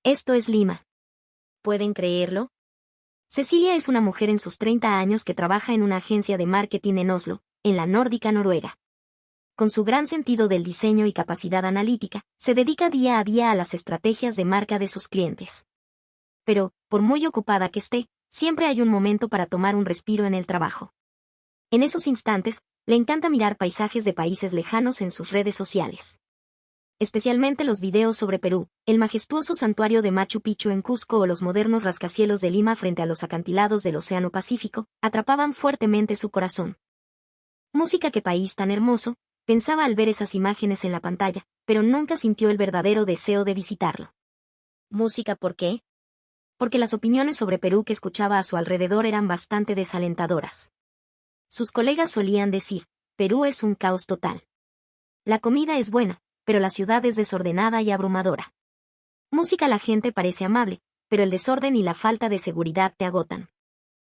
Esto es Lima. ¿Pueden creerlo? Cecilia es una mujer en sus 30 años que trabaja en una agencia de marketing en Oslo, en la nórdica Noruega. Con su gran sentido del diseño y capacidad analítica, se dedica día a día a las estrategias de marca de sus clientes. Pero, por muy ocupada que esté, siempre hay un momento para tomar un respiro en el trabajo. En esos instantes, le encanta mirar paisajes de países lejanos en sus redes sociales. Especialmente los videos sobre Perú, el majestuoso santuario de Machu Picchu en Cusco o los modernos rascacielos de Lima frente a los acantilados del Océano Pacífico, atrapaban fuertemente su corazón. Música, qué país tan hermoso, pensaba al ver esas imágenes en la pantalla, pero nunca sintió el verdadero deseo de visitarlo. ¿Música por qué? Porque las opiniones sobre Perú que escuchaba a su alrededor eran bastante desalentadoras. Sus colegas solían decir, Perú es un caos total. La comida es buena, pero la ciudad es desordenada y abrumadora. Música, la gente parece amable, pero el desorden y la falta de seguridad te agotan.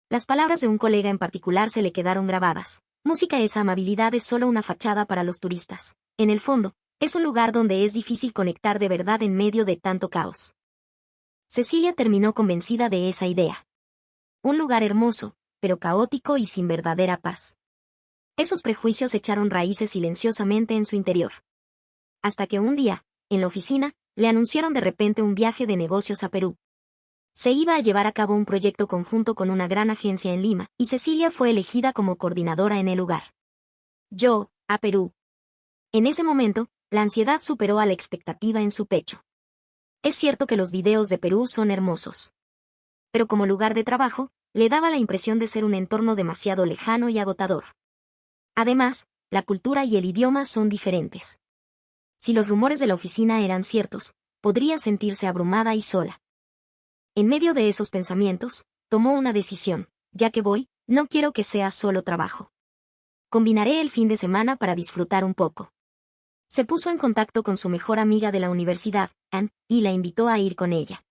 Las palabras de un colega en particular se le quedaron grabadas. Música, esa amabilidad es solo una fachada para los turistas. En el fondo, es un lugar donde es difícil conectar de verdad en medio de tanto caos. Cecilia terminó convencida de esa idea. Un lugar hermoso, pero caótico y sin verdadera paz. Esos prejuicios echaron raíces silenciosamente en su interior. Hasta que un día, en la oficina, le anunciaron de repente un viaje de negocios a Perú. Se iba a llevar a cabo un proyecto conjunto con una gran agencia en Lima, y Cecilia fue elegida como coordinadora en el lugar. Yo, a Perú. En ese momento, la ansiedad superó a la expectativa en su pecho. Es cierto que los videos de Perú son hermosos. Pero como lugar de trabajo, le daba la impresión de ser un entorno demasiado lejano y agotador. Además, la cultura y el idioma son diferentes. Si los rumores de la oficina eran ciertos, podría sentirse abrumada y sola. En medio de esos pensamientos, tomó una decisión. Ya que voy, no quiero que sea solo trabajo. Combinaré el fin de semana para disfrutar un poco. Se puso en contacto con su mejor amiga de la universidad, Anne, y la invitó a ir con ella.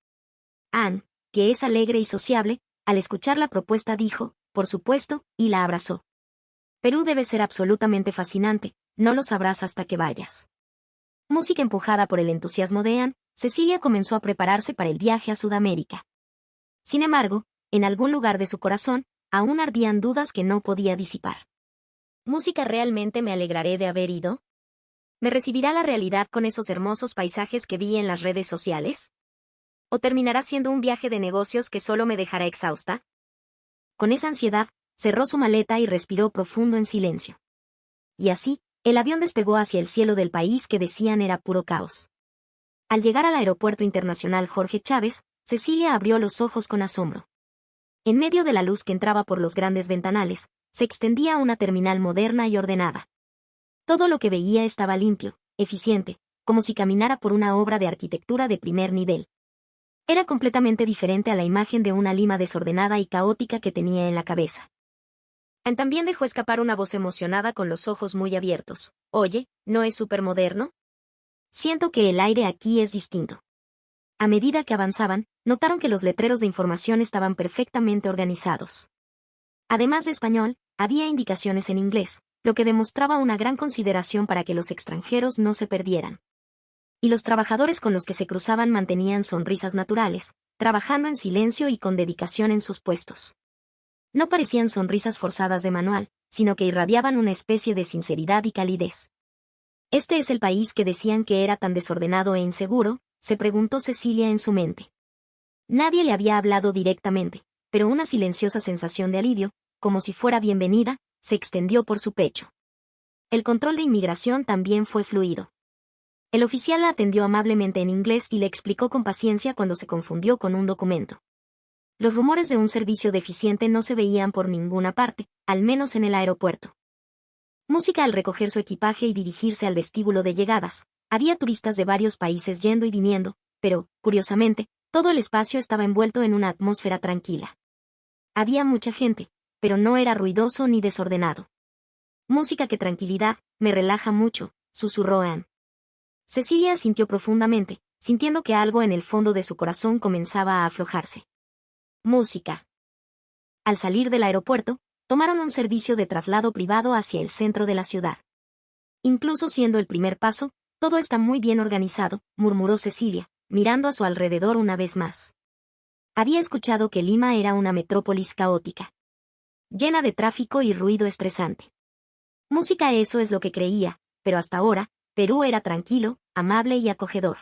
Anne, que es alegre y sociable, al escuchar la propuesta dijo, por supuesto, y la abrazó. Perú debe ser absolutamente fascinante, no lo sabrás hasta que vayas. Música, empujada por el entusiasmo de Anne, Cecilia comenzó a prepararse para el viaje a Sudamérica. Sin embargo, en algún lugar de su corazón, aún ardían dudas que no podía disipar. ¿Música, realmente me alegraré de haber ido? ¿Me recibirá la realidad con esos hermosos paisajes que vi en las redes sociales? ¿O terminará siendo un viaje de negocios que solo me dejará exhausta? Con esa ansiedad, cerró su maleta y respiró profundo en silencio. Y así, el avión despegó hacia el cielo del país que decían era puro caos. Al llegar al aeropuerto internacional Jorge Chávez, Cecilia abrió los ojos con asombro. En medio de la luz que entraba por los grandes ventanales, se extendía una terminal moderna y ordenada. Todo lo que veía estaba limpio, eficiente, como si caminara por una obra de arquitectura de primer nivel. Era completamente diferente a la imagen de una Lima desordenada y caótica que tenía en la cabeza. Anne también dejó escapar una voz emocionada con los ojos muy abiertos. Oye, ¿no es supermoderno? Siento que el aire aquí es distinto. A medida que avanzaban, notaron que los letreros de información estaban perfectamente organizados. Además de español, había indicaciones en inglés, lo que demostraba una gran consideración para que los extranjeros no se perdieran. Y los trabajadores con los que se cruzaban mantenían sonrisas naturales, trabajando en silencio y con dedicación en sus puestos. No parecían sonrisas forzadas de manual, sino que irradiaban una especie de sinceridad y calidez. ¿Este es el país que decían que era tan desordenado e inseguro?, se preguntó Cecilia en su mente. Nadie le había hablado directamente, pero una silenciosa sensación de alivio, como si fuera bienvenida, se extendió por su pecho. El control de inmigración también fue fluido. El oficial la atendió amablemente en inglés y le explicó con paciencia cuando se confundió con un documento. Los rumores de un servicio deficiente no se veían por ninguna parte, al menos en el aeropuerto. Música, al recoger su equipaje y dirigirse al vestíbulo de llegadas. Había turistas de varios países yendo y viniendo, pero, curiosamente, todo el espacio estaba envuelto en una atmósfera tranquila. Había mucha gente, pero no era ruidoso ni desordenado. Música, qué tranquilidad, me relaja mucho, susurró Anne. Cecilia sintió profundamente, sintiendo que algo en el fondo de su corazón comenzaba a aflojarse. Música. Al salir del aeropuerto, tomaron un servicio de traslado privado hacia el centro de la ciudad. Incluso siendo el primer paso, todo está muy bien organizado, murmuró Cecilia, mirando a su alrededor una vez más. Había escuchado que Lima era una metrópolis caótica, llena de tráfico y ruido estresante. Música, eso es lo que creía, pero hasta ahora, Perú era tranquilo, amable y acogedor.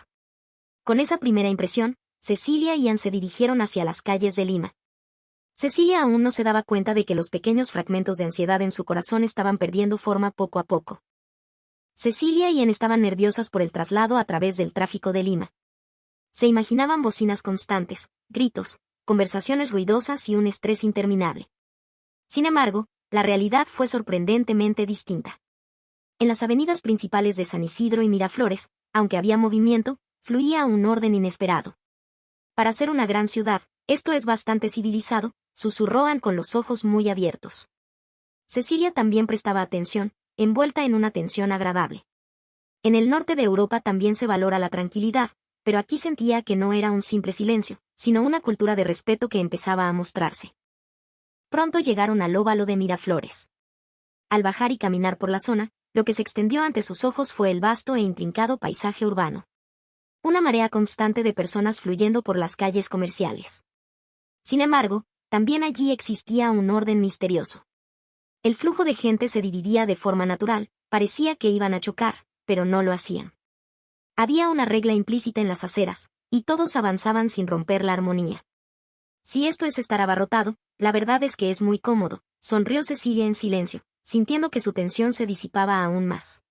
Con esa primera impresión, Cecilia y Ann se dirigieron hacia las calles de Lima. Cecilia aún no se daba cuenta de que los pequeños fragmentos de ansiedad en su corazón estaban perdiendo forma poco a poco. Cecilia y Ann estaban nerviosas por el traslado a través del tráfico de Lima. Se imaginaban bocinas constantes, gritos, conversaciones ruidosas y un estrés interminable. Sin embargo, la realidad fue sorprendentemente distinta. En las avenidas principales de San Isidro y Miraflores, aunque había movimiento, fluía un orden inesperado. Para ser una gran ciudad, esto es bastante civilizado, susurró Ann con los ojos muy abiertos. Cecilia también prestaba atención, envuelta en una tensión agradable. En el norte de Europa también se valora la tranquilidad, pero aquí sentía que no era un simple silencio, sino una cultura de respeto que empezaba a mostrarse. Pronto llegaron al óvalo de Miraflores. Al bajar y caminar por la zona, lo que se extendió ante sus ojos fue el vasto e intrincado paisaje urbano. Una marea constante de personas fluyendo por las calles comerciales. Sin embargo, también allí existía un orden misterioso. El flujo de gente se dividía de forma natural, parecía que iban a chocar, pero no lo hacían. Había una regla implícita en las aceras, y todos avanzaban sin romper la armonía. Si esto es estar abarrotado, la verdad es que es muy cómodo, sonrió Cecilia en silencio, sintiendo que su tensión se disipaba aún más.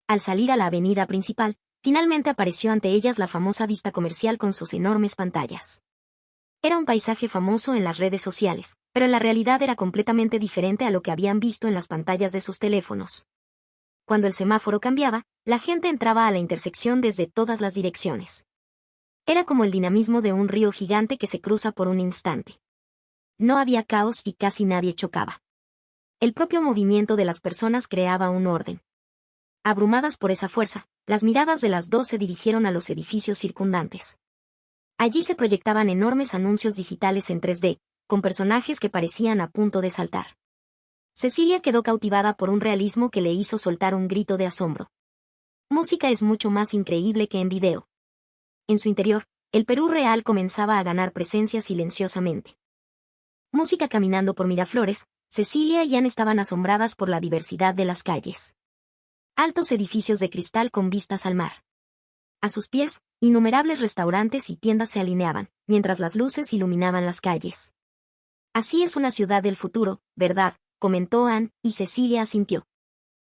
Al salir a la avenida principal, finalmente apareció ante ellas la famosa vista comercial con sus enormes pantallas. Era un paisaje famoso en las redes sociales, pero en la realidad era completamente diferente a lo que habían visto en las pantallas de sus teléfonos. Cuando el semáforo cambiaba, la gente entraba a la intersección desde todas las direcciones. Era como el dinamismo de un río gigante que se cruza por un instante. No había caos y casi nadie chocaba. El propio movimiento de las personas creaba un orden. Abrumadas por esa fuerza, las miradas de las dos se dirigieron a los edificios circundantes. Allí se proyectaban enormes anuncios digitales en 3D, con personajes que parecían a punto de saltar. Cecilia quedó cautivada por un realismo que le hizo soltar un grito de asombro. Música es mucho más increíble que en video. En su interior, el Perú real comenzaba a ganar presencia silenciosamente. Música caminando por Miraflores, Cecilia y Ann estaban asombradas por la diversidad de las calles. Altos edificios de cristal con vistas al mar. A sus pies, innumerables restaurantes y tiendas se alineaban, mientras las luces iluminaban las calles. Así es una ciudad del futuro, ¿verdad?, comentó Ann, y Cecilia asintió.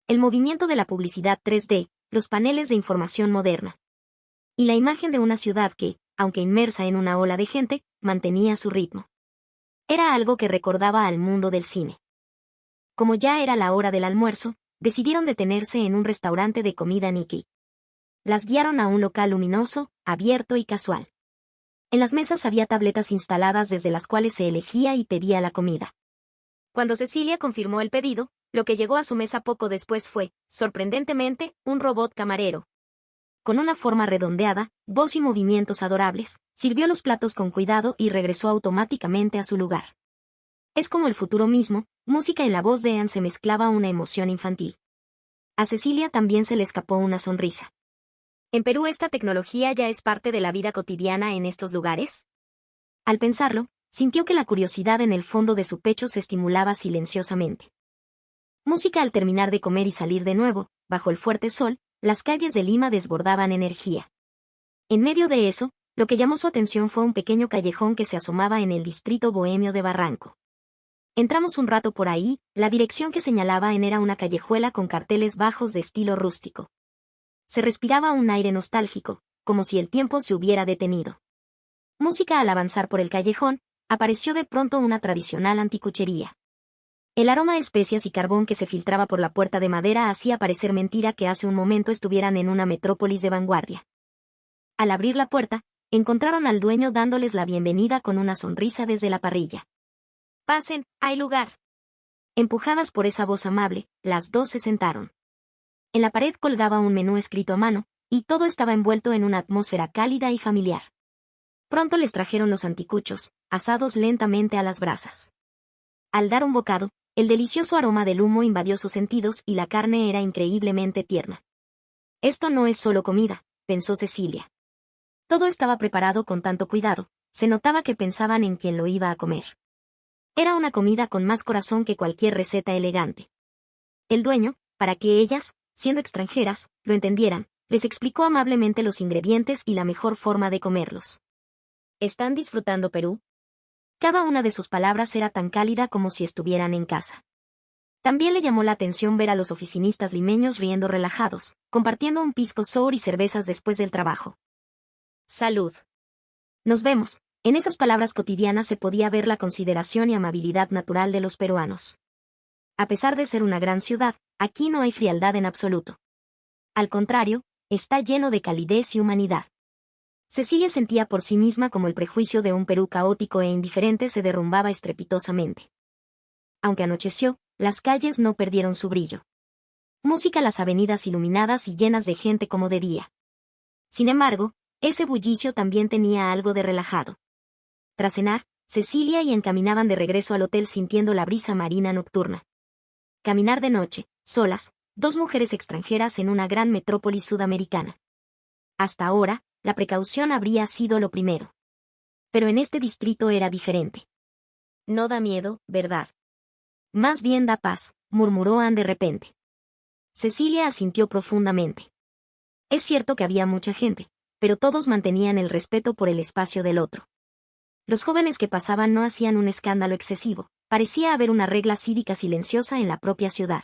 El movimiento de la publicidad 3D, los paneles de información moderna. Y la imagen de una ciudad que, aunque inmersa en una ola de gente, mantenía su ritmo. Era algo que recordaba al mundo del cine. Como ya era la hora del almuerzo, decidieron detenerse en un restaurante de comida Nikkei. Las guiaron a un local luminoso, abierto y casual. En las mesas había tabletas instaladas desde las cuales se elegía y pedía la comida. Cuando Cecilia confirmó el pedido, lo que llegó a su mesa poco después fue, sorprendentemente, un robot camarero. Con una forma redondeada, voz y movimientos adorables, sirvió los platos con cuidado y regresó automáticamente a su lugar. Es como el futuro mismo, música en la voz de Ann se mezclaba una emoción infantil. A Cecilia también se le escapó una sonrisa. ¿En Perú esta tecnología ya es parte de la vida cotidiana en estos lugares? Al pensarlo, sintió que la curiosidad en el fondo de su pecho se estimulaba silenciosamente. Música al terminar de comer y salir de nuevo, bajo el fuerte sol, las calles de Lima desbordaban energía. En medio de eso, lo que llamó su atención fue un pequeño callejón que se asomaba en el distrito bohemio de Barranco. Entramos un rato por ahí, la dirección que señalaban era una callejuela con carteles bajos de estilo rústico. Se respiraba un aire nostálgico, como si el tiempo se hubiera detenido. Música al avanzar por el callejón, apareció de pronto una tradicional anticuchería. El aroma a especias y carbón que se filtraba por la puerta de madera hacía parecer mentira que hace un momento estuvieran en una metrópolis de vanguardia. Al abrir la puerta, encontraron al dueño dándoles la bienvenida con una sonrisa desde la parrilla. «Pasen, hay lugar». Empujadas por esa voz amable, las dos se sentaron. En la pared colgaba un menú escrito a mano, y todo estaba envuelto en una atmósfera cálida y familiar. Pronto les trajeron los anticuchos, asados lentamente a las brasas. Al dar un bocado, el delicioso aroma del humo invadió sus sentidos y la carne era increíblemente tierna. Esto no es solo comida, pensó Cecilia. Todo estaba preparado con tanto cuidado, se notaba que pensaban en quién lo iba a comer. Era una comida con más corazón que cualquier receta elegante. El dueño, para que ellas, siendo extranjeras, lo entendieran, les explicó amablemente los ingredientes y la mejor forma de comerlos. ¿Están disfrutando Perú? Cada una de sus palabras era tan cálida como si estuvieran en casa. También le llamó la atención ver a los oficinistas limeños riendo relajados, compartiendo un pisco sour y cervezas después del trabajo. Salud. Nos vemos. En esas palabras cotidianas se podía ver la consideración y amabilidad natural de los peruanos. A pesar de ser una gran ciudad, aquí no hay frialdad en absoluto. Al contrario, está lleno de calidez y humanidad. Cecilia sentía por sí misma como el prejuicio de un Perú caótico e indiferente se derrumbaba estrepitosamente. Aunque anocheció, las calles no perdieron su brillo. Música, las avenidas iluminadas y llenas de gente como de día. Sin embargo, ese bullicio también tenía algo de relajado. Tras cenar, Cecilia y encaminaban de regreso al hotel sintiendo la brisa marina nocturna. Caminar de noche, solas, dos mujeres extranjeras en una gran metrópoli sudamericana. Hasta ahora, la precaución habría sido lo primero. Pero en este distrito era diferente. No da miedo, ¿verdad? Más bien da paz, murmuró Anne de repente. Cecilia asintió profundamente. Es cierto que había mucha gente, pero todos mantenían el respeto por el espacio del otro. Los jóvenes que pasaban no hacían un escándalo excesivo, parecía haber una regla cívica silenciosa en la propia ciudad.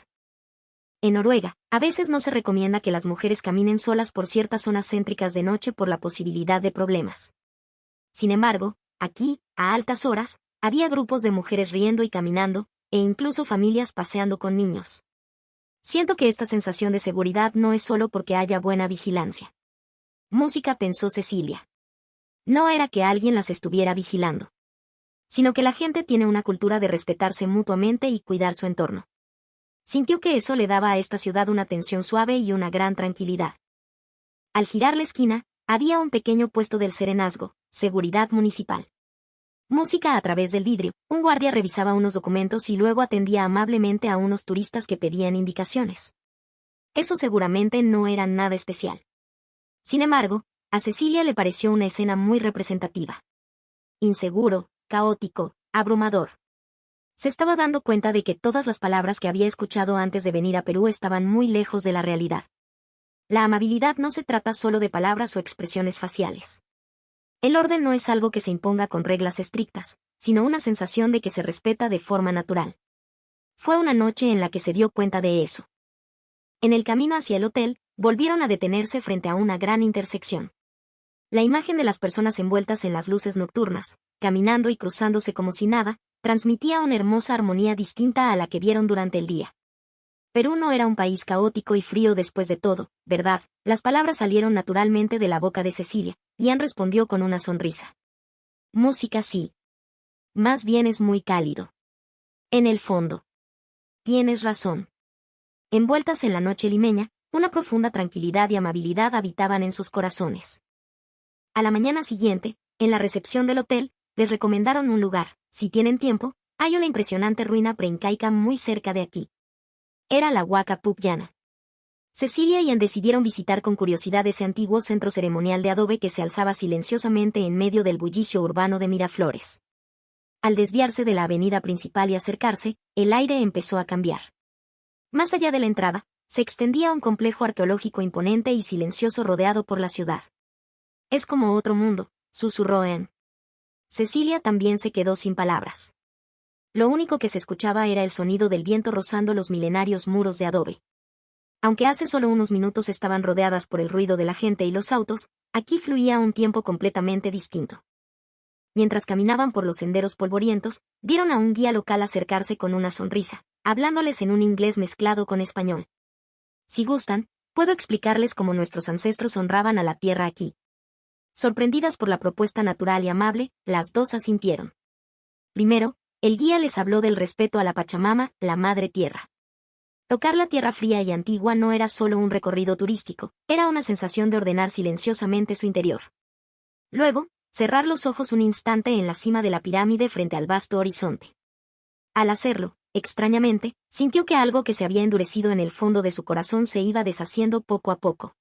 En Noruega, a veces no se recomienda que las mujeres caminen solas por ciertas zonas céntricas de noche por la posibilidad de problemas. Sin embargo, aquí, a altas horas, había grupos de mujeres riendo y caminando, e incluso familias paseando con niños. Siento que esta sensación de seguridad no es solo porque haya buena vigilancia. Música, pensó Cecilia. No era que alguien las estuviera vigilando, sino que la gente tiene una cultura de respetarse mutuamente y cuidar su entorno. Sintió que eso le daba a esta ciudad una tensión suave y una gran tranquilidad. Al girar la esquina, había un pequeño puesto del serenazgo, seguridad municipal. Música a través del vidrio, un guardia revisaba unos documentos y luego atendía amablemente a unos turistas que pedían indicaciones. Eso seguramente no era nada especial. Sin embargo, a Cecilia le pareció una escena muy representativa. Inseguro, caótico, abrumador. Se estaba dando cuenta de que todas las palabras que había escuchado antes de venir a Perú estaban muy lejos de la realidad. La amabilidad no se trata solo de palabras o expresiones faciales. El orden no es algo que se imponga con reglas estrictas, sino una sensación de que se respeta de forma natural. Fue una noche en la que se dio cuenta de eso. En el camino hacia el hotel, volvieron a detenerse frente a una gran intersección. La imagen de las personas envueltas en las luces nocturnas, caminando y cruzándose como si nada, transmitía una hermosa armonía distinta a la que vieron durante el día. Perú no era un país caótico y frío después de todo, ¿verdad? Las palabras salieron naturalmente de la boca de Cecilia, y Anne respondió con una sonrisa. Música sí. Más bien es muy cálido. En el fondo. Tienes razón. Envueltas en la noche limeña, una profunda tranquilidad y amabilidad habitaban en sus corazones. A la mañana siguiente, en la recepción del hotel, les recomendaron un lugar. Si tienen tiempo, hay una impresionante ruina preincaica muy cerca de aquí. Era la Huaca Pucllana. Cecilia y Anne decidieron visitar con curiosidad ese antiguo centro ceremonial de adobe que se alzaba silenciosamente en medio del bullicio urbano de Miraflores. Al desviarse de la avenida principal y acercarse, el aire empezó a cambiar. Más allá de la entrada, se extendía un complejo arqueológico imponente y silencioso rodeado por la ciudad. Es como otro mundo, susurró Anne. Cecilia también se quedó sin palabras. Lo único que se escuchaba era el sonido del viento rozando los milenarios muros de adobe. Aunque hace solo unos minutos estaban rodeadas por el ruido de la gente y los autos, aquí fluía un tiempo completamente distinto. Mientras caminaban por los senderos polvorientos, vieron a un guía local acercarse con una sonrisa, hablándoles en un inglés mezclado con español. Si gustan, puedo explicarles cómo nuestros ancestros honraban a la tierra aquí. Sorprendidas por la propuesta natural y amable, las dos asintieron. Primero, el guía les habló del respeto a la Pachamama, la Madre Tierra. Tocar la tierra fría y antigua no era solo un recorrido turístico, era una sensación de ordenar silenciosamente su interior. Luego, cerrar los ojos un instante en la cima de la pirámide frente al vasto horizonte. Al hacerlo, extrañamente, sintió que algo que se había endurecido en el fondo de su corazón se iba deshaciendo poco a poco.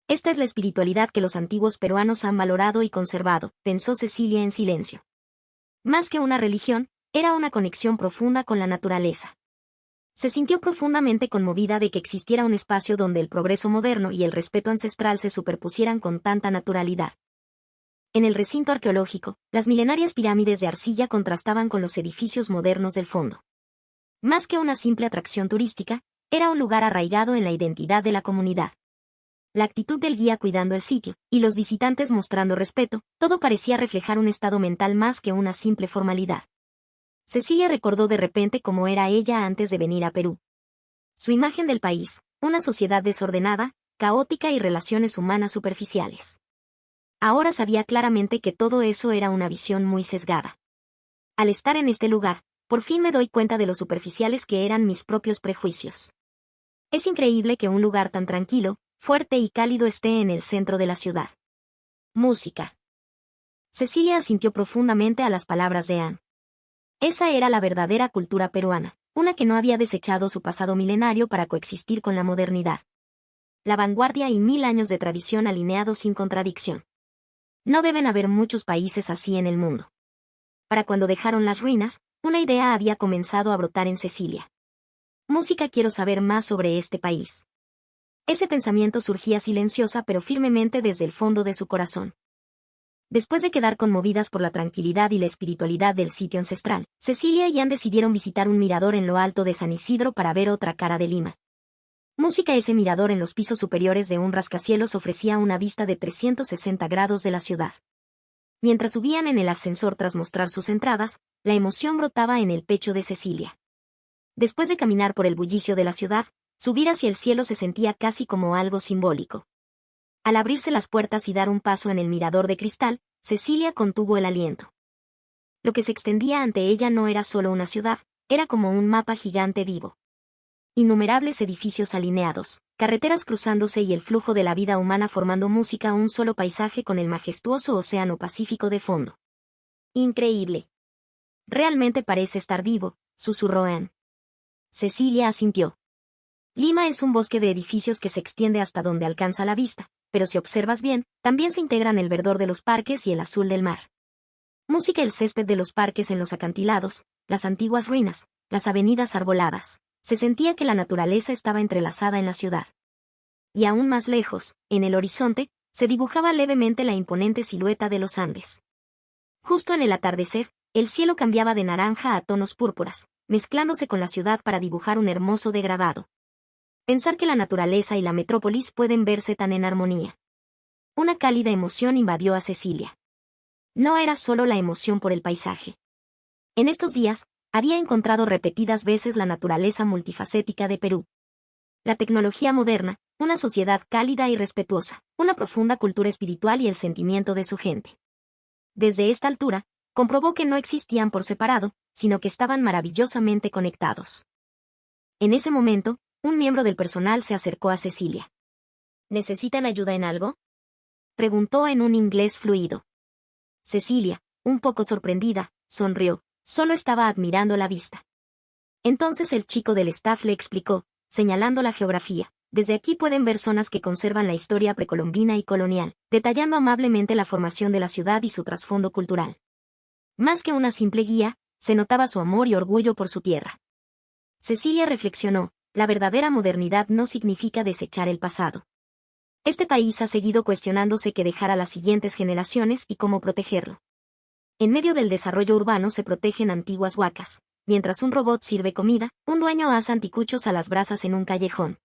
Esta es la espiritualidad que los antiguos peruanos han valorado y conservado, pensó Cecilia en silencio. Más que una religión, era una conexión profunda con la naturaleza. Se sintió profundamente conmovida de que existiera un espacio donde el progreso moderno y el respeto ancestral se superpusieran con tanta naturalidad. En el recinto arqueológico, las milenarias pirámides de arcilla contrastaban con los edificios modernos del fondo. Más que una simple atracción turística, era un lugar arraigado en la identidad de la comunidad. La actitud del guía cuidando el sitio, y los visitantes mostrando respeto, todo parecía reflejar un estado mental más que una simple formalidad. Cecilia recordó de repente cómo era ella antes de venir a Perú. Su imagen del país, una sociedad desordenada, caótica y relaciones humanas superficiales. Ahora sabía claramente que todo eso era una visión muy sesgada. Al estar en este lugar, por fin me doy cuenta de lo superficiales que eran mis propios prejuicios. Es increíble que un lugar tan tranquilo, fuerte y cálido esté en el centro de la ciudad. Música. Cecilia asintió profundamente a las palabras de Anne. Esa era la verdadera cultura peruana, una que no había desechado su pasado milenario para coexistir con la modernidad. La vanguardia y 1000 años de tradición alineados sin contradicción. No deben haber muchos países así en el mundo. Para cuando dejaron las ruinas, una idea había comenzado a brotar en Cecilia. Música, quiero saber más sobre este país. Ese pensamiento surgía silenciosa pero firmemente desde el fondo de su corazón. Después de quedar conmovidas por la tranquilidad y la espiritualidad del sitio ancestral, Cecilia y Anne decidieron visitar un mirador en lo alto de San Isidro para ver otra cara de Lima. Música. Ese mirador en los pisos superiores de un rascacielos ofrecía una vista de 360 grados de la ciudad. Mientras subían en el ascensor tras mostrar sus entradas, la emoción brotaba en el pecho de Cecilia. Después de caminar por el bullicio de la ciudad, subir hacia el cielo se sentía casi como algo simbólico. Al abrirse las puertas y dar un paso en el mirador de cristal, Cecilia contuvo el aliento. Lo que se extendía ante ella no era solo una ciudad, era como un mapa gigante vivo. Innumerables edificios alineados, carreteras cruzándose y el flujo de la vida humana formando música, un solo paisaje con el majestuoso océano Pacífico de fondo. Increíble. Realmente parece estar vivo, susurró Anne. Cecilia asintió. Lima es un bosque de edificios que se extiende hasta donde alcanza la vista, pero si observas bien, también se integran el verdor de los parques y el azul del mar. Música. El césped de los parques en los acantilados, las antiguas ruinas, las avenidas arboladas. Se sentía que la naturaleza estaba entrelazada en la ciudad. Y aún más lejos, en el horizonte, se dibujaba levemente la imponente silueta de los Andes. Justo en el atardecer, el cielo cambiaba de naranja a tonos púrpuras, mezclándose con la ciudad para dibujar un hermoso degradado. Pensar que la naturaleza y la metrópolis pueden verse tan en armonía. Una cálida emoción invadió a Cecilia. No era solo la emoción por el paisaje. En estos días, había encontrado repetidas veces la naturaleza multifacética de Perú. La tecnología moderna, una sociedad cálida y respetuosa, una profunda cultura espiritual y el sentimiento de su gente. Desde esta altura, comprobó que no existían por separado, sino que estaban maravillosamente conectados. En ese momento, un miembro del personal se acercó a Cecilia. ¿Necesitan ayuda en algo?, preguntó en un inglés fluido. Cecilia, un poco sorprendida, sonrió. Solo estaba admirando la vista. Entonces el chico del staff le explicó, señalando la geografía. Desde aquí pueden ver zonas que conservan la historia precolombina y colonial, detallando amablemente la formación de la ciudad y su trasfondo cultural. Más que una simple guía, se notaba su amor y orgullo por su tierra. Cecilia reflexionó, la verdadera modernidad no significa desechar el pasado. Este país ha seguido cuestionándose qué dejar a las siguientes generaciones y cómo protegerlo. En medio del desarrollo urbano se protegen antiguas huacas. Mientras un robot sirve comida, un dueño asa anticuchos a las brasas en un callejón.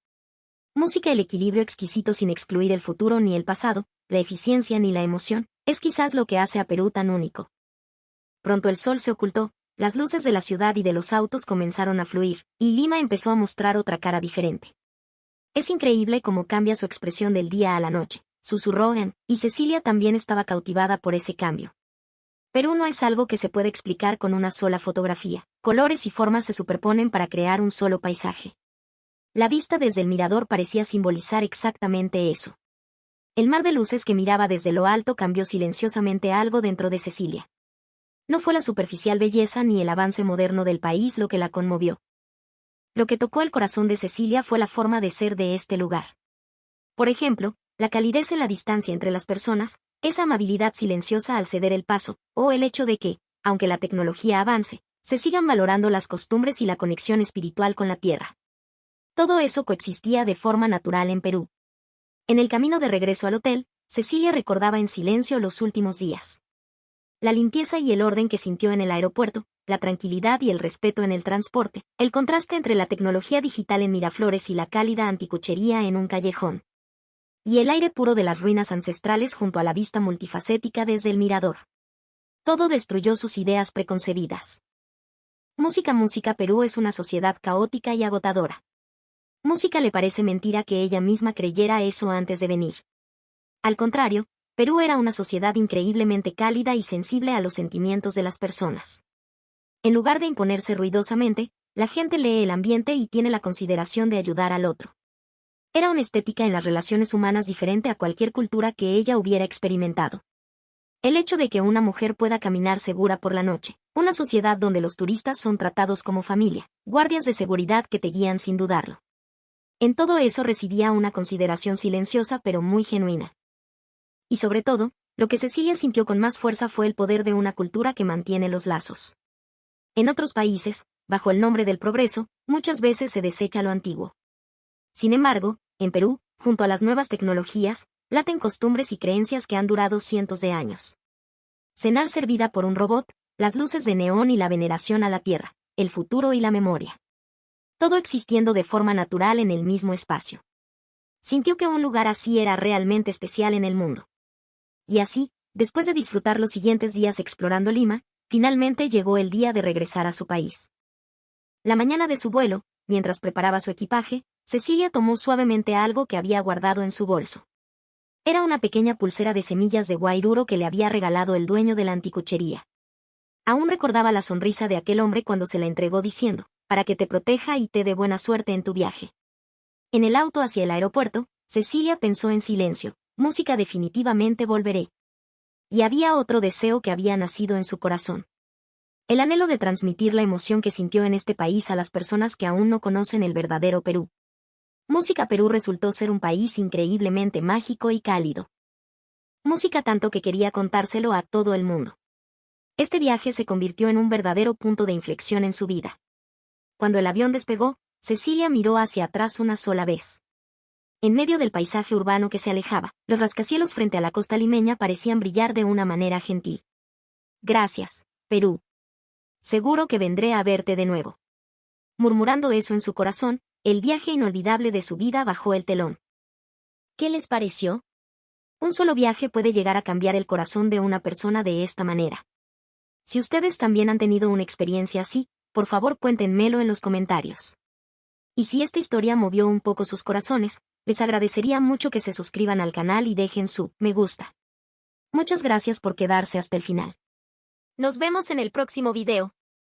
Música. El equilibrio exquisito sin excluir el futuro ni el pasado, la eficiencia ni la emoción, es quizás lo que hace a Perú tan único. Pronto el sol se ocultó, las luces de la ciudad y de los autos comenzaron a fluir, y Lima empezó a mostrar otra cara diferente. Es increíble cómo cambia su expresión del día a la noche, susurró Anne, y Cecilia también estaba cautivada por ese cambio. Perú no es algo que se puede explicar con una sola fotografía. Colores y formas se superponen para crear un solo paisaje. La vista desde el mirador parecía simbolizar exactamente eso. El mar de luces que miraba desde lo alto cambió silenciosamente algo dentro de Cecilia. No fue la superficial belleza ni el avance moderno del país lo que la conmovió. Lo que tocó el corazón de Cecilia fue la forma de ser de este lugar. Por ejemplo, la calidez en la distancia entre las personas, esa amabilidad silenciosa al ceder el paso, o el hecho de que, aunque la tecnología avance, se sigan valorando las costumbres y la conexión espiritual con la tierra. Todo eso coexistía de forma natural en Perú. En el camino de regreso al hotel, Cecilia recordaba en silencio los últimos días. La limpieza y el orden que sintió en el aeropuerto, la tranquilidad y el respeto en el transporte, el contraste entre la tecnología digital en Miraflores y la cálida anticuchería en un callejón. Y el aire puro de las ruinas ancestrales junto a la vista multifacética desde el mirador. Todo destruyó sus ideas preconcebidas. Música Perú es una sociedad caótica y agotadora. Música le parece mentira que ella misma creyera eso antes de venir. Al contrario, Perú era una sociedad increíblemente cálida y sensible a los sentimientos de las personas. En lugar de imponerse ruidosamente, la gente lee el ambiente y tiene la consideración de ayudar al otro. Era una estética en las relaciones humanas diferente a cualquier cultura que ella hubiera experimentado. El hecho de que una mujer pueda caminar segura por la noche, una sociedad donde los turistas son tratados como familia, guardias de seguridad que te guían sin dudarlo. En todo eso residía una consideración silenciosa pero muy genuina. Y sobre todo, lo que Cecilia sintió con más fuerza fue el poder de una cultura que mantiene los lazos. En otros países, bajo el nombre del progreso, muchas veces se desecha lo antiguo. Sin embargo, en Perú, junto a las nuevas tecnologías, laten costumbres y creencias que han durado cientos de años. Cenar servida por un robot, las luces de neón y la veneración a la tierra, el futuro y la memoria. Todo existiendo de forma natural en el mismo espacio. Sintió que un lugar así era realmente especial en el mundo. Y así, después de disfrutar los siguientes días explorando Lima, finalmente llegó el día de regresar a su país. La mañana de su vuelo, mientras preparaba su equipaje, Cecilia tomó suavemente algo que había guardado en su bolso. Era una pequeña pulsera de semillas de guairuro que le había regalado el dueño de la anticuchería. Aún recordaba la sonrisa de aquel hombre cuando se la entregó diciendo, para que te proteja y te dé buena suerte en tu viaje. En el auto hacia el aeropuerto, Cecilia pensó en silencio, música definitivamente volveré. Y había otro deseo que había nacido en su corazón. El anhelo de transmitir la emoción que sintió en este país a las personas que aún no conocen el verdadero Perú. Música Perú resultó ser un país increíblemente mágico y cálido. Música tanto que quería contárselo a todo el mundo. Este viaje se convirtió en un verdadero punto de inflexión en su vida. Cuando el avión despegó, Cecilia miró hacia atrás una sola vez. En medio del paisaje urbano que se alejaba, los rascacielos frente a la costa limeña parecían brillar de una manera gentil. Gracias, Perú. Seguro que vendré a verte de nuevo. Murmurando eso en su corazón, el viaje inolvidable de su vida bajó el telón. ¿Qué les pareció? Un solo viaje puede llegar a cambiar el corazón de una persona de esta manera. Si ustedes también han tenido una experiencia así, por favor cuéntenmelo en los comentarios. Y si esta historia movió un poco sus corazones, les agradecería mucho que se suscriban al canal y dejen su me gusta. Muchas gracias por quedarse hasta el final. Nos vemos en el próximo video.